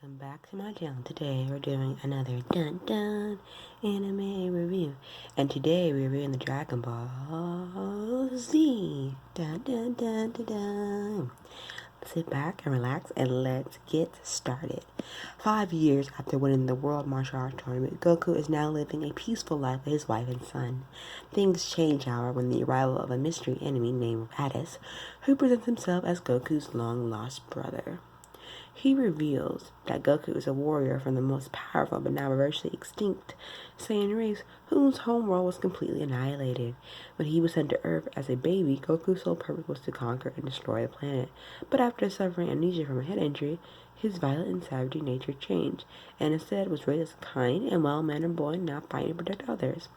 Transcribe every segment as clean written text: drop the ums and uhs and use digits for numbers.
Welcome back to my channel. Today we're doing another dun dun anime review. And today we're reviewing the Dragon Ball Z. Dun dun dun dun dun. Sit back and relax and let's get started. 5 years after winning the World Martial Arts Tournament, Goku is now living a peaceful life with his wife and son. Things change, however, when the arrival of a mystery enemy named Raditz, who presents himself as Goku's long-lost brother. He reveals that Goku is a warrior from the most powerful but now virtually extinct Saiyan race whose homeworld was completely annihilated. When he was sent to Earth as a baby, Goku's sole purpose was to conquer and destroy the planet. But after suffering amnesia from a head injury, his violent and savage nature changed, and instead was raised as a kind and well-mannered boy now fighting to protect others.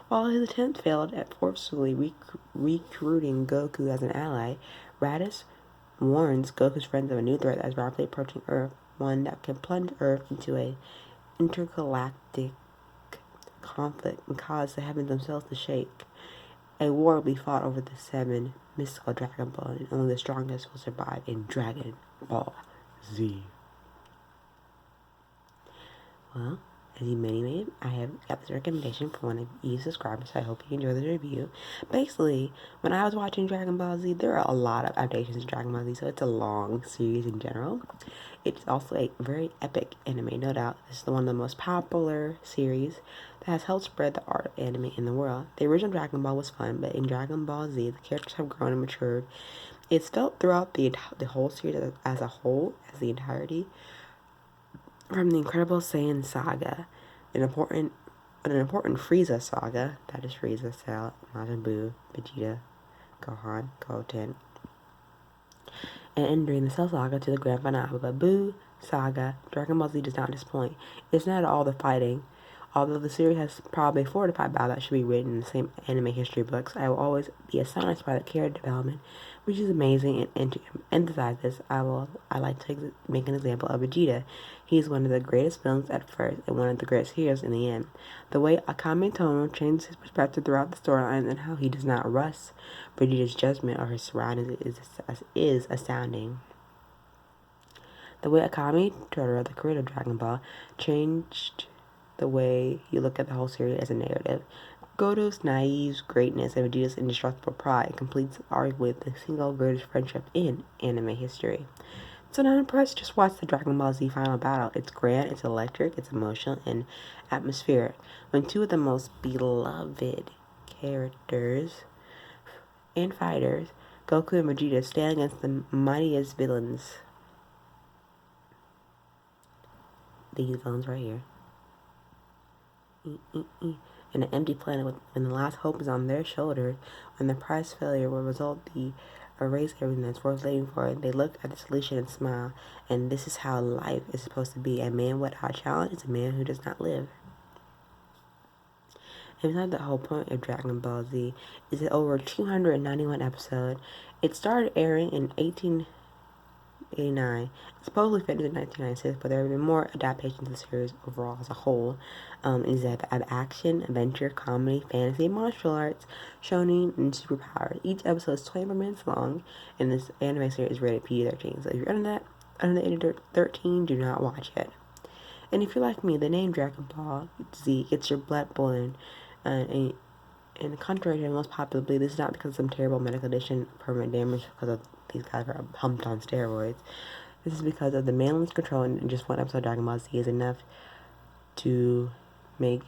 While his attempt failed at forcefully recruiting Goku as an ally, Raditz warns Goku's friends of a new threat that is rapidly approaching Earth, one that can plunge Earth into an intergalactic conflict and cause the heavens themselves to shake. A war will be fought over the 7 mystical Dragon Balls, and only the strongest will survive in Dragon Ball Z. Well, as you may, I have got this recommendation from one of you subscribers, so I hope you enjoy the review. Basically, when I was watching Dragon Ball Z, there are a lot of adaptations to Dragon Ball Z, so it's a long series in general. It's also a very epic anime, no doubt. This is one of the most popular series that has helped spread the art of anime in the world. The original Dragon Ball was fun, but in Dragon Ball Z, the characters have grown and matured. It's felt throughout the whole series as the entirety. From the Incredible Saiyan saga, an important Frieza saga, that is Frieza, Cell, Majin Buu, Vegeta, Gohan, Goten, and entering the Cell saga to the grand finale. But Buu saga, Dragon Ball Z does not disappoint. It's not all the fighting. Although the series has probably 4 to 5 battles that should be written in the same anime history books, I will always be astonished by the character development, which is amazing. And to emphasize this, I like to make an example of Vegeta. He's one of the greatest villains at first and one of the greatest heroes in the end. The way Akame Tono changes his perspective throughout the storyline and how he does not rush Vegeta's judgment of his surroundings is astounding. The way Akame Tono, the creator of Dragon Ball, changed the way you look at the whole series as a narrative. Goku's naive greatness and Vegeta's indestructible pride completes arguably the single greatest friendship in anime history. So not impressed, just watch the Dragon Ball Z final battle. It's grand, it's electric, it's emotional, and atmospheric. When 2 of the most beloved characters and fighters, Goku and Vegeta, stand against the mightiest villains. These villains right here. In an empty planet when the last hope is on their shoulders, when the prize failure will result the erase everything that's worth living for, they look at the solution and smile. And this is how life is supposed to be. A man without challenge is a man who does not live. And besides, the whole point of Dragon Ball Z is that over 291 episodes. It started airing in 1889. Supposedly finished in 1996, but there have been more adaptations of the series overall as a whole. Is that action, adventure, comedy, fantasy, martial arts, shonen, and superpowers. Each episode is 24 minutes long, and this anime series is rated PG-13. So if you're under the age of 13, do not watch it. And if you're like me, the name Dragon Ball Z gets your blood boiling. And contrary to most popular belief, this is not because of some terrible medical condition, permanent damage because of these guys are pumped on steroids. This is because of the manliness control, and just one episode of Dragon Ball Z is enough to make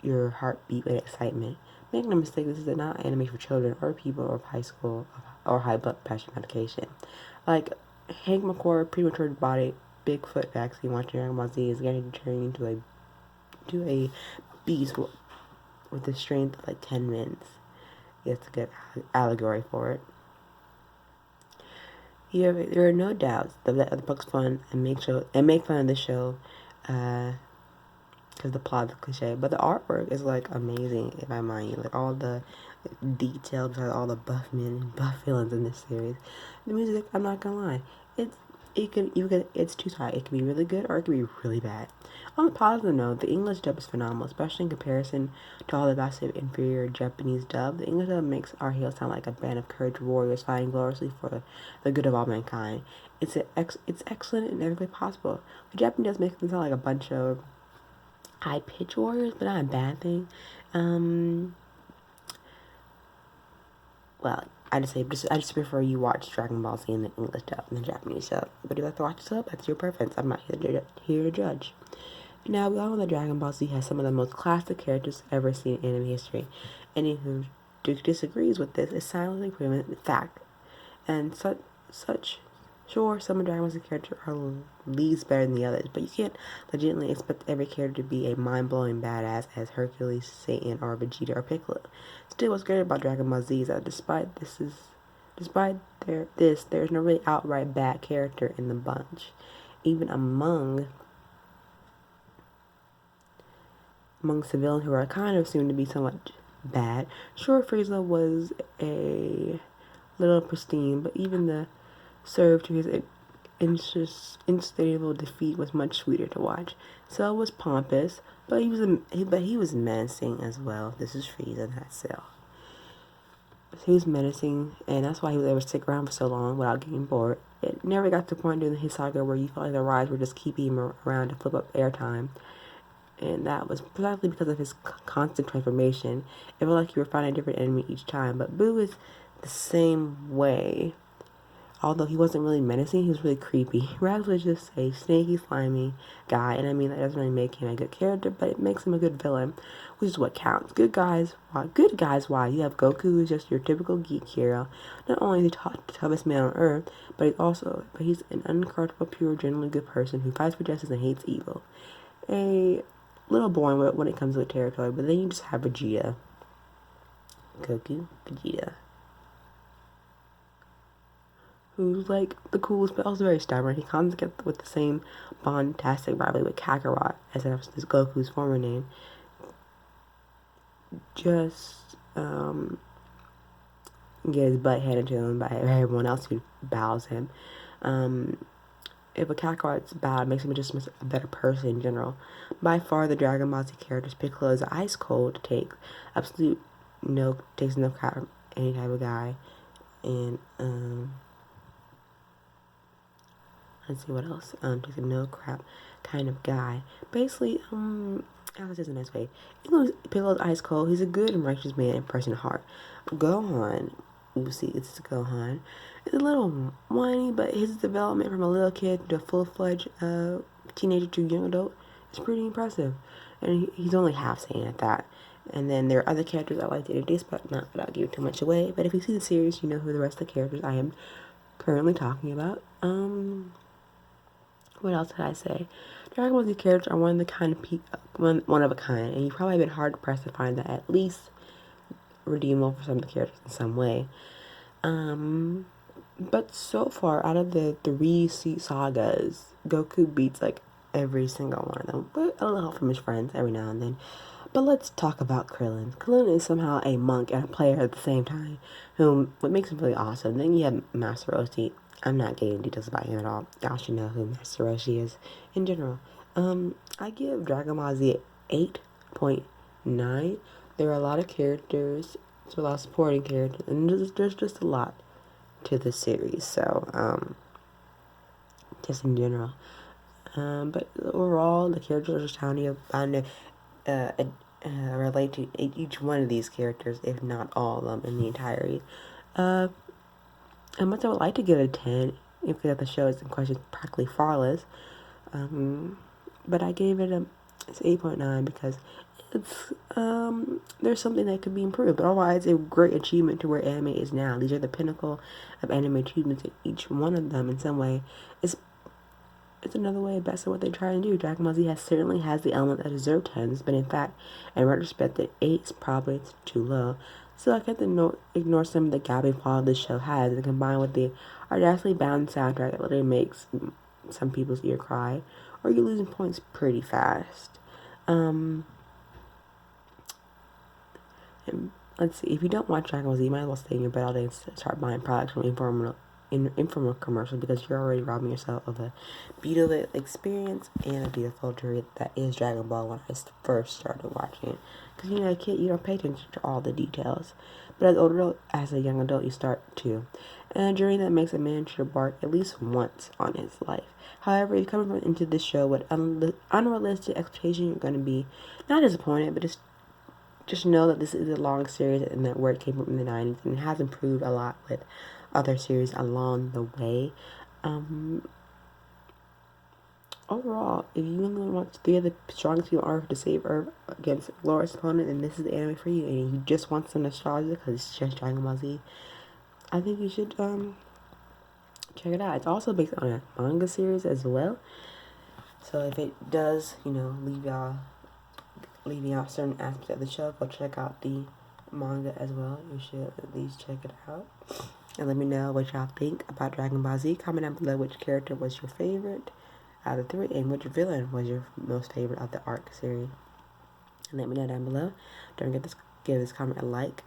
your heart beat with excitement. Make no mistake, this is not anime for children or people of high school or high blood pressure medication. Like Hank McCoy, premature body, Bigfoot vaccine watching Dragon Ball Z is getting turned into a beast with the strength of like 10 minutes. It's a good allegory for it. There are no doubts that the book's fun and make fun of the show because the plot is cliche, but the artwork is like amazing, if I mind you. Like all the details, all the buff men and buff villains in this series. The music, I'm not gonna lie, it's two-sided. It can be really good or it can be really bad. On the positive note, the English dub is phenomenal, especially in comparison to all the vastly inferior Japanese dub. The English dub makes our heroes sound like a band of courage warriors fighting gloriously for the good of all mankind. It's excellent in every way possible. The Japanese makes them sound like a bunch of high-pitched warriors, but not a bad thing. Well, I just prefer you watch Dragon Ball Z in the English dub than the Japanese dub. But if you like to watch the sub, that's your preference. I'm not here to judge. Now, we all know that Dragon Ball Z has some of the most classic characters ever seen in anime history. Anyone who disagrees with this is silently proven fact. And sure, some of Dragon Ball Z characters are least better than the others, but you can't legitimately expect every character to be a mind-blowing badass as Hercules, Satan, or Vegeta, or Piccolo. Still, what's great about Dragon Ball Z is that despite there's no really outright bad character in the bunch. Even among civilians who are kind of assumed to be somewhat bad. Sure, Frieza was a little pristine, but even the serve to his instable defeat was much sweeter to watch. Cell was pompous, but he was menacing as well. This is Frieza, not Cell. He was menacing, and that's why he was able to stick around for so long without getting bored. It never got to the point during his saga where you felt like the rides were just keeping him around to flip up airtime. And that was precisely because of his constant transformation. It felt like you were finding a different enemy each time. But Boo is the same way. Although he wasn't really menacing, he was really creepy. Rags was just a snaky, slimy guy, and I mean that doesn't really make him a good character, but it makes him a good villain, which is what counts. Good guys, why? You have Goku, who's just your typical geek hero. Not only the toughest man on Earth, but he's an uncorruptible, pure, genuinely good person who fights for justice and hates evil. A little boring when it comes to the territory, but then you just have Vegeta. Gokuu, Vegeta. Who's like the coolest, but also very stubborn. He comes with the same bond-tastic rivalry with Kakarot, as that was Goku's former name. Just get his butt handed to him by everyone else who bows him. If a Kakarot's bad, it makes him just a better person in general. By far, the Dragon Ball Z characters, Piccolo is ice cold to take takes no crap from any type of guy, and let's see what else. Takes a no crap kind of guy. Basically, Alice is a nice way. Piccolo's ice cold. He's a good and righteous man and person at heart. Gohan, it's Gohan. It's a little whiny, but his development from a little kid to a full-fledged teenager to young adult is pretty impressive. And he's only half Saiyan at that. And then there are other characters I like to introduce, but not without giving too much away. But if you see the series, you know who the rest of the characters I am currently talking about. What else did I say? Dragon Ball Z characters are one of a kind, and you've probably been hard pressed to find that at least redeemable for some of the characters in some way. But so far, out of the 3 sagas, Goku beats like every single one of them, with a little help from his friends every now and then. But let's talk about Krillin. Krillin is somehow a monk and a player at the same time, what makes him really awesome. Then you have Master Roshi. I'm not getting details about him at all. Y'all should know who Master Roshi is in general. I give Dragon Ball Z 8.9. There are a lot of characters, there's a lot of supporting characters, and there's just a lot to the series. So, just in general. But overall, the characters are bound to relate to each one of these characters, if not all of them, in the entirety. As much I would like to give it a 10, if the show is in question practically flawless, but I gave it it's 8.9 because it's there's something that could be improved, but otherwise a great achievement to where anime is now. These are the pinnacle of anime achievements, and each one of them in some way is another way best of what they try and do. Dragon Ball Z certainly has the element that deserve 10s, but in fact, in retrospect, the 8 is probably too low. So I can't ignore some of the gapping flaws this show has, and combined with the audaciously balanced soundtrack that literally makes some people's ear cry, or you're losing points pretty fast. And let's see, if you don't watch Dragon Ball Z, you might as well stay in your bed all day and start buying products from infomercial commercial, because you're already robbing yourself of a beautiful experience and a beautiful journey that is Dragon Ball when I first started watching it. Because, you know, a kid, you don't pay attention to all the details. But as a young adult, you start to. And a journey that makes a man should embark at least once on his life. However, if you come into this show with unrealistic expectations, you're going to be not disappointed, but just know that this is a long series and that where it came from in the 90s, and it has improved a lot with other series along the way. Overall, if you only want 3 of the strongest people on Earth to save Earth against a glorious opponent, then this is the anime for you, and you just want some nostalgia because it's just Dragon Ball Z, I think you should check it out. It's also based on a manga series as well, so if it does, you know, leaving out certain aspects of the show, go check out the manga as well. You should at least check it out. And let me know what y'all think about Dragon Ball Z. Comment down below which character was your favorite out of the 3 and which villain was your most favorite of the ARC series. And let me know down below. Don't forget to give this comment a like,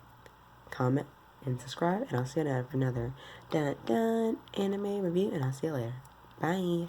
comment, and subscribe. And I'll see you later for another dun anime review. And I'll see you later. Bye.